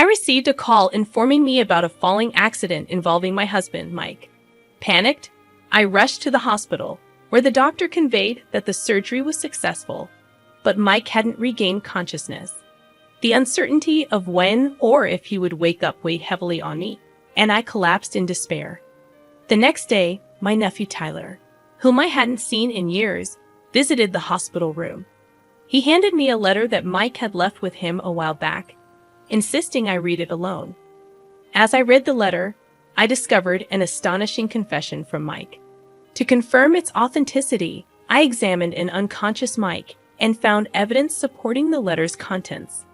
received a call informing me about a falling accident involving my husband, Mike. Panicked, I rushed to the hospital, where the doctor conveyed that the surgery was successful, but Mike hadn't regained consciousness. The uncertainty of when or if he would wake up weighed heavily on me, and I collapsed in despair. The next day, my nephew Tyler, whom I hadn't seen in years, visited the hospital room. He handed me a letter that Mike had left with him a while back, insisting I read it alone. As I read the letter, I discovered an astonishing confession from Mike. To confirm its authenticity, I examined an unconscious Mike and found evidence supporting the letter's contents.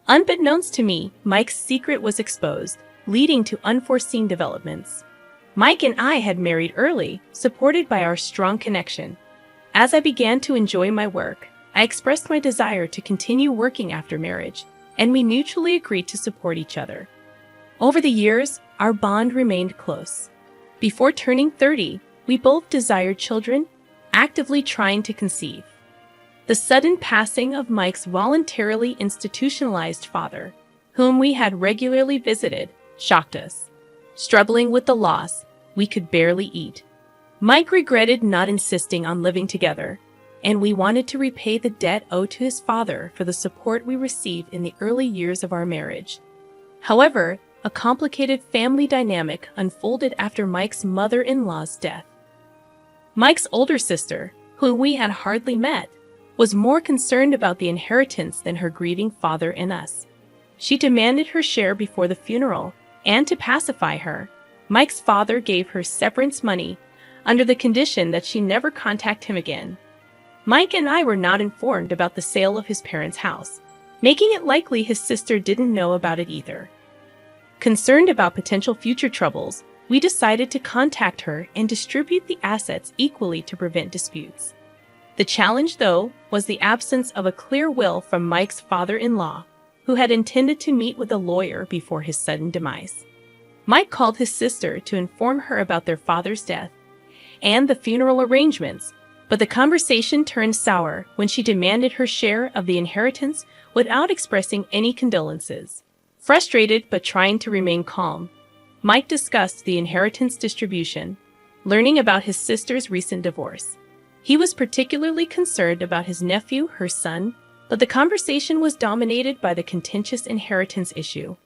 Unbeknownst to me, Mike's secret was exposed, leading to unforeseen developments. Mike and I had married early, supported by our strong connection. As I began to enjoy my work, I expressed my desire to continue working after marriage, and we mutually agreed to support each other. Over the years, our bond remained close. Before turning 30, we both desired children, actively trying to conceive. The sudden passing of Mike's voluntarily institutionalized father, whom we had regularly visited, shocked us. Struggling with the loss, we could barely eat. Mike regretted not insisting on living together, and we wanted to repay the debt owed to his father for the support we received in the early years of our marriage. However, a complicated family dynamic unfolded after Mike's mother-in-law's death. Mike's older sister, whom we had hardly met, was more concerned about the inheritance than her grieving father and us. She demanded her share before the funeral, and to pacify her, Mike's father gave her severance money under the condition that she never contact him again. Mike and I were not informed about the sale of his parents' house, making it likely his sister didn't know about it either. Concerned about potential future troubles, we decided to contact her and distribute the assets equally to prevent disputes. The challenge, though, was the absence of a clear will from Mike's father-in-law, who had intended to meet with a lawyer before his sudden demise. Mike called his sister to inform her about their father's death and the funeral arrangements, but the conversation turned sour when she demanded her share of the inheritance without expressing any condolences. Frustrated but trying to remain calm, Mike discussed the inheritance distribution, learning about his sister's recent divorce. He was particularly concerned about his nephew, her son, but the conversation was dominated by the contentious inheritance issue.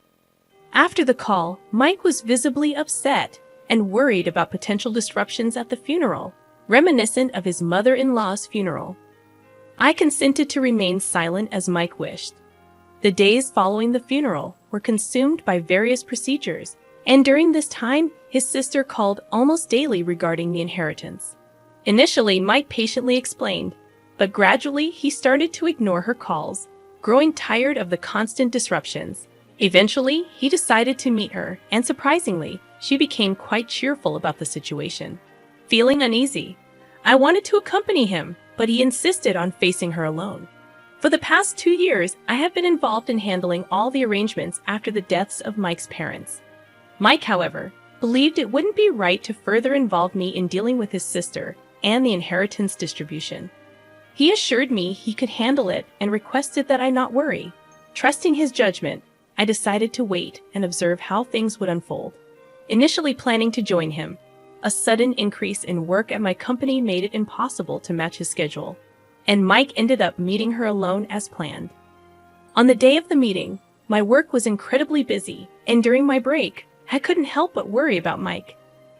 After the call, Mike was visibly upset and worried about potential disruptions at the funeral, reminiscent of his mother-in-law's funeral. I consented to remain silent as Mike wished. The days following the funeral were consumed by various procedures, and during this time, his sister called almost daily regarding the inheritance. Initially, Mike patiently explained, but gradually he started to ignore her calls, growing tired of the constant disruptions. Eventually, he decided to meet her, and surprisingly, she became quite cheerful about the situation. Feeling uneasy, I wanted to accompany him, but he insisted on facing her alone. For the past 2 years, I have been involved in handling all the arrangements after the deaths of Mike's parents. Mike, however, believed it wouldn't be right to further involve me in dealing with his sister and the inheritance distribution. He assured me he could handle it and requested that I not worry. Trusting his judgment, I decided to wait and observe how things would unfold. Initially planning to join him, a sudden increase in work at my company made it impossible to match his schedule, and Mike ended up meeting her alone as planned. On the day of the meeting, my work was incredibly busy, and during my break, I couldn't help but worry about Mike.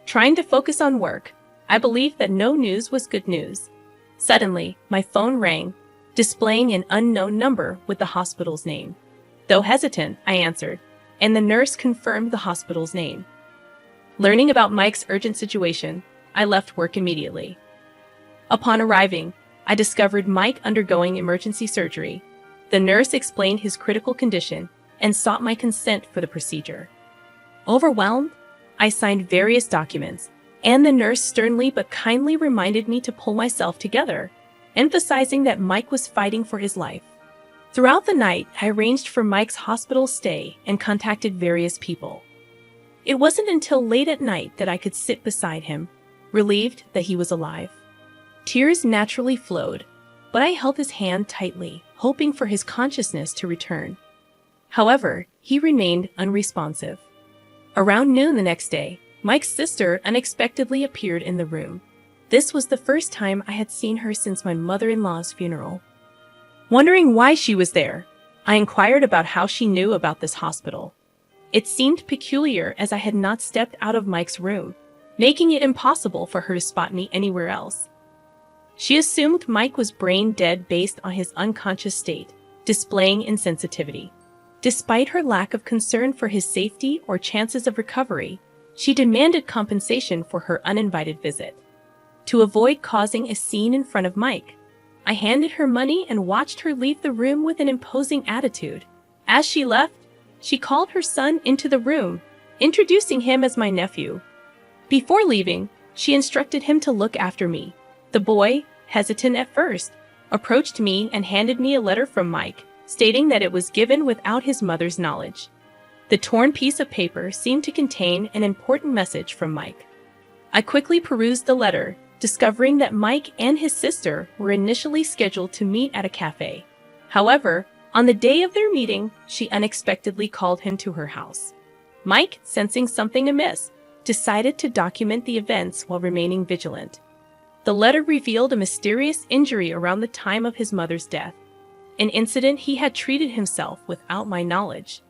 Trying to focus on work, I believed that no news was good news. Suddenly, my phone rang, displaying an unknown number with the hospital's name. Though hesitant, I answered, and the nurse confirmed the hospital's name. Learning about Mike's urgent situation, I left work immediately. Upon arriving, I discovered Mike undergoing emergency surgery. The nurse explained his critical condition and sought my consent for the procedure. Overwhelmed, I signed various documents, and the nurse sternly but kindly reminded me to pull myself together, emphasizing that Mike was fighting for his life. Throughout the night, I arranged for Mike's hospital stay and contacted various people. It wasn't until late at night that I could sit beside him, relieved that he was alive. Tears naturally flowed, but I held his hand tightly, hoping for his consciousness to return. However, he remained unresponsive. Around noon the next day, Mike's sister unexpectedly appeared in the room. This was the first time I had seen her since my mother-in-law's funeral. Wondering why she was there, I inquired about how she knew about this hospital. It seemed peculiar as I had not stepped out of Mike's room, making it impossible for her to spot me anywhere else. She assumed Mike was brain dead based on his unconscious state, displaying insensitivity. Despite her lack of concern for his safety or chances of recovery, she demanded compensation for her uninvited visit. To avoid causing a scene in front of Mike, I handed her money and watched her leave the room with an imposing attitude. As she left, she called her son into the room, introducing him as my nephew. Before leaving, she instructed him to look after me. The boy, hesitant at first, approached me and handed me a letter from Mike, stating that it was given without his mother's knowledge. The torn piece of paper seemed to contain an important message from Mike. I quickly perused the letter, discovering that Mike and his sister were initially scheduled to meet at a cafe. However, on the day of their meeting, she unexpectedly called him to her house. Mike, sensing something amiss, decided to document the events while remaining vigilant. The letter revealed a mysterious injury around the time of his mother's death, an incident he had treated himself without my knowledge.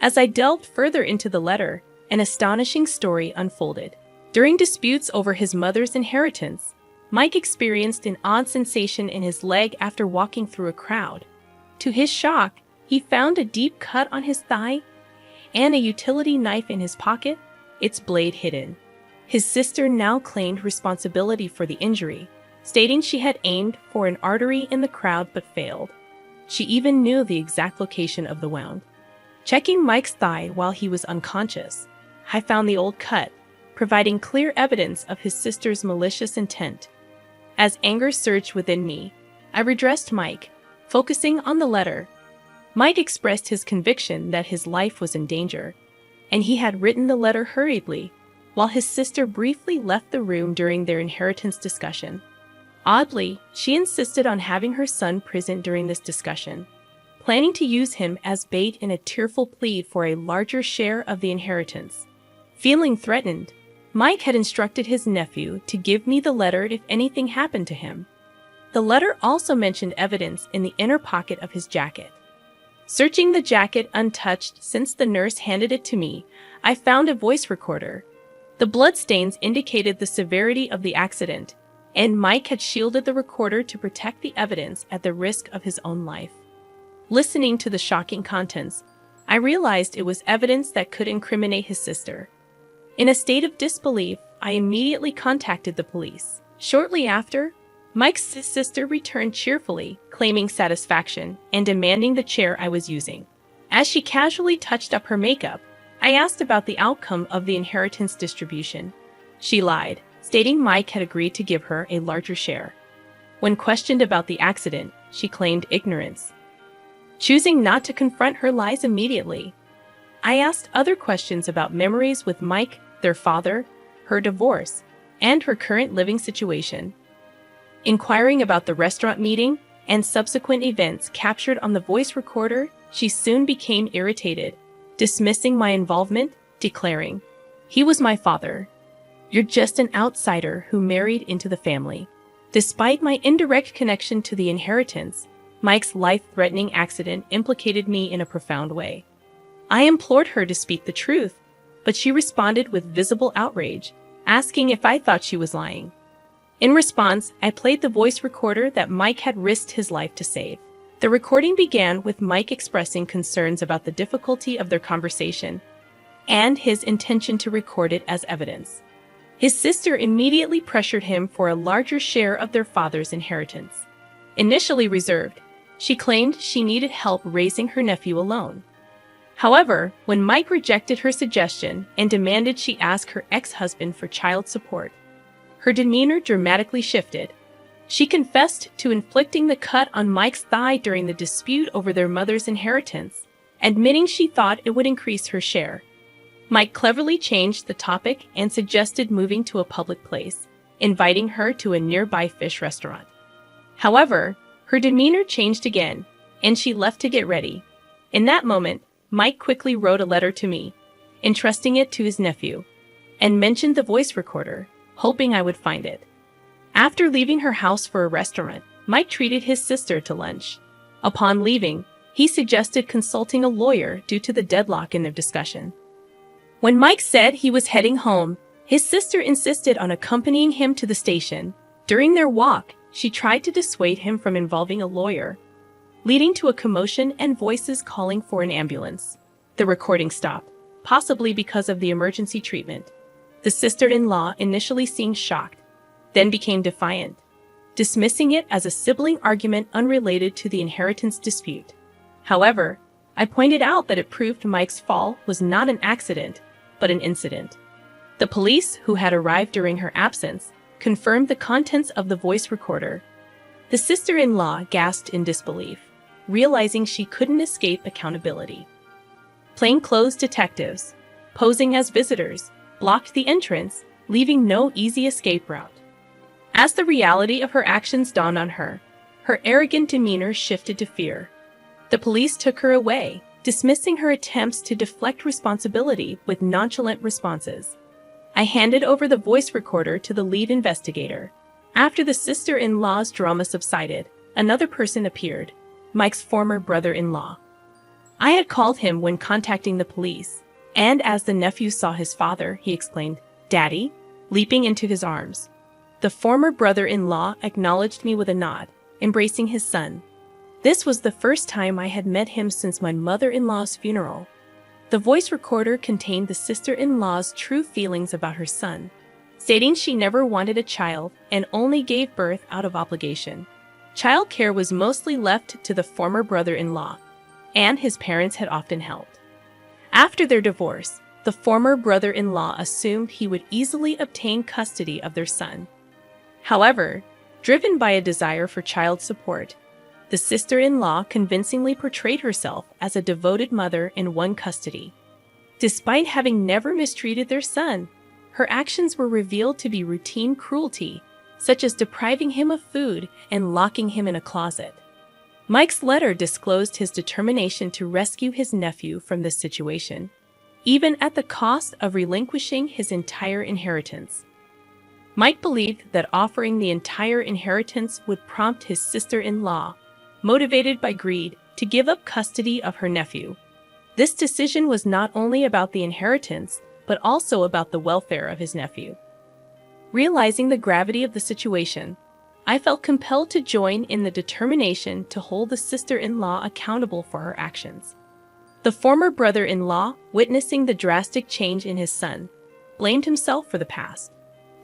As I delved further into the letter, an astonishing story unfolded. During disputes over his mother's inheritance, Mike experienced an odd sensation in his leg after walking through a crowd. To his shock, he found a deep cut on his thigh and a utility knife in his pocket, its blade hidden. His sister now claimed responsibility for the injury, stating she had aimed for an artery in the crowd but failed. She even knew the exact location of the wound. Checking Mike's thigh while he was unconscious, I found the old cut, providing clear evidence of his sister's malicious intent. As anger surged within me, I redressed Mike, focusing on the letter. Mike expressed his conviction that his life was in danger, and he had written the letter hurriedly, while his sister briefly left the room during their inheritance discussion. Oddly, she insisted on having her son present during this discussion, planning to use him as bait in a tearful plea for a larger share of the inheritance. Feeling threatened, Mike had instructed his nephew to give me the letter if anything happened to him. The letter also mentioned evidence in the inner pocket of his jacket. Searching the jacket untouched since the nurse handed it to me, I found a voice recorder. The bloodstains indicated the severity of the accident, and Mike had shielded the recorder to protect the evidence at the risk of his own life. Listening to the shocking contents, I realized it was evidence that could incriminate his sister. In a state of disbelief, I immediately contacted the police. Shortly after, Mike's sister returned cheerfully, claiming satisfaction and demanding the chair I was using. As she casually touched up her makeup, I asked about the outcome of the inheritance distribution. She lied, stating Mike had agreed to give her a larger share. When questioned about the accident, she claimed ignorance. Choosing not to confront her lies immediately, I asked other questions about memories with Mike, their father, her divorce, and her current living situation. Inquiring about the restaurant meeting and subsequent events captured on the voice recorder, she soon became irritated, dismissing my involvement, declaring, "He was my father. You're just an outsider who married into the family." Despite my indirect connection to the inheritance, Mike's life-threatening accident implicated me in a profound way. I implored her to speak the truth, but she responded with visible outrage, asking if I thought she was lying. In response, I played the voice recorder that Mike had risked his life to save. The recording began with Mike expressing concerns about the difficulty of their conversation and his intention to record it as evidence. His sister immediately pressured him for a larger share of their father's inheritance. Initially reserved, she claimed she needed help raising her nephew alone. However, when Mike rejected her suggestion and demanded she ask her ex-husband for child support, her demeanor dramatically shifted. She confessed to inflicting the cut on Mike's thigh during the dispute over their mother's inheritance, admitting she thought it would increase her share. Mike cleverly changed the topic and suggested moving to a public place, inviting her to a nearby fish restaurant. However, her demeanor changed again, and she left to get ready. In that moment, Mike quickly wrote a letter to me, entrusting it to his nephew, and mentioned the voice recorder, hoping I would find it. After leaving her house for a restaurant, Mike treated his sister to lunch. Upon leaving, he suggested consulting a lawyer due to the deadlock in their discussion. When Mike said he was heading home, his sister insisted on accompanying him to the station. During their walk, she tried to dissuade him from involving a lawyer, leading to a commotion and voices calling for an ambulance. The recording stopped, possibly because of the emergency treatment. The sister-in-law initially seemed shocked, then became defiant, dismissing it as a sibling argument unrelated to the inheritance dispute. However, I pointed out that it proved Mike's fall was not an accident, but an incident. The police, who had arrived during her absence, confirmed the contents of the voice recorder. The sister-in-law gasped in disbelief, realizing she couldn't escape accountability. Plainclothes detectives, posing as visitors, blocked the entrance, leaving no easy escape route. As the reality of her actions dawned on her, her arrogant demeanor shifted to fear. The police took her away, dismissing her attempts to deflect responsibility with nonchalant responses. I handed over the voice recorder to the lead investigator. After the sister-in-law's drama subsided, another person appeared, Mike's former brother-in-law. I had called him when contacting the police, and as the nephew saw his father, he exclaimed, "Daddy," leaping into his arms. The former brother-in-law acknowledged me with a nod, embracing his son. This was the first time I had met him since my mother-in-law's funeral. The voice recorder contained the sister-in-law's true feelings about her son, stating she never wanted a child and only gave birth out of obligation. Child care was mostly left to the former brother-in-law, and his parents had often helped. After their divorce, the former brother-in-law assumed he would easily obtain custody of their son. However, driven by a desire for child support, the sister-in-law convincingly portrayed herself as a devoted mother in one custody. Despite having never mistreated their son, her actions were revealed to be routine cruelty, such as depriving him of food and locking him in a closet. Mike's letter disclosed his determination to rescue his nephew from this situation, even at the cost of relinquishing his entire inheritance. Mike believed that offering the entire inheritance would prompt his sister-in-law, motivated by greed, to give up custody of her nephew. This decision was not only about the inheritance, but also about the welfare of his nephew. Realizing the gravity of the situation, I felt compelled to join in the determination to hold the sister-in-law accountable for her actions. The former brother-in-law, witnessing the drastic change in his son, blamed himself for the past.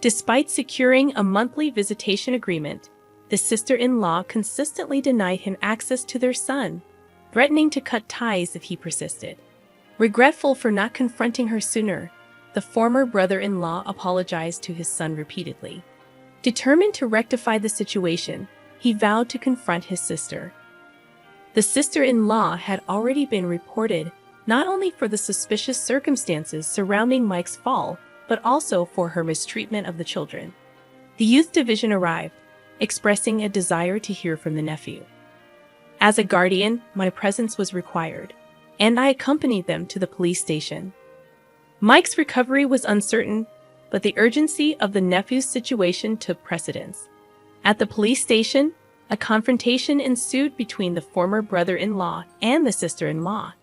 Despite securing a monthly visitation agreement, the sister-in-law consistently denied him access to their son, threatening to cut ties if he persisted. Regretful for not confronting her sooner, the former brother-in-law apologized to his son repeatedly. Determined to rectify the situation, he vowed to confront his sister. The sister-in-law had already been reported not only for the suspicious circumstances surrounding Mike's fall, but also for her mistreatment of the children. The youth division arrived, expressing a desire to hear from the nephew. As a guardian, my presence was required, and I accompanied them to the police station. Mike's recovery was uncertain, but the urgency of the nephew's situation took precedence. At the police station, a confrontation ensued between the former brother-in-law and the sister-in-law.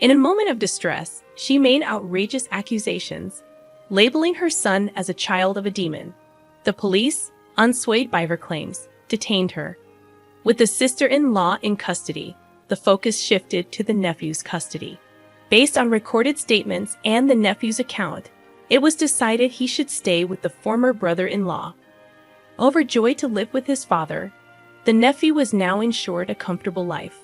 In a moment of distress, she made outrageous accusations, labeling her son as a child of a demon. The police, unswayed by her claims, detained her. With the sister-in-law in custody, the focus shifted to the nephew's custody. Based on recorded statements and the nephew's account, it was decided he should stay with the former brother-in-law. Overjoyed to live with his father, the nephew was now ensured a comfortable life.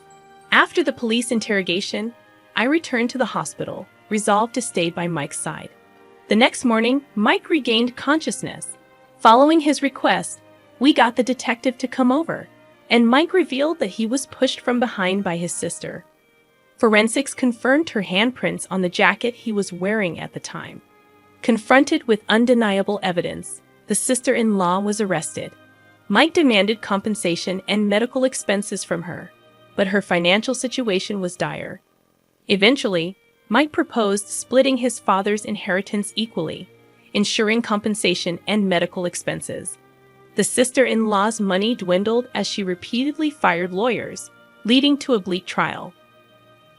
After the police interrogation, I returned to the hospital, resolved to stay by Mike's side. The next morning, Mike regained consciousness. Following his request, we got the detective to come over, and Mike revealed that he was pushed from behind by his sister. Forensics confirmed her handprints on the jacket he was wearing at the time. Confronted with undeniable evidence, the sister-in-law was arrested. Mike demanded compensation and medical expenses from her, but her financial situation was dire. Eventually, Mike proposed splitting his father's inheritance equally, ensuring compensation and medical expenses. The sister-in-law's money dwindled as she repeatedly fired lawyers, leading to a bleak trial.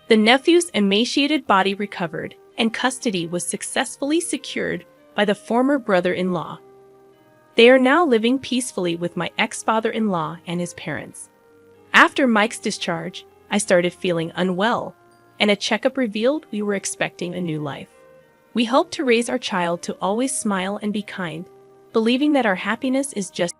The nephew's emaciated body recovered, and custody was successfully secured by the former brother-in-law. They are now living peacefully with my ex-father-in-law and his parents. After Mike's discharge, I started feeling unwell, and a checkup revealed we were expecting a new life. We hope to raise our child to always smile and be kind, believing that our happiness is just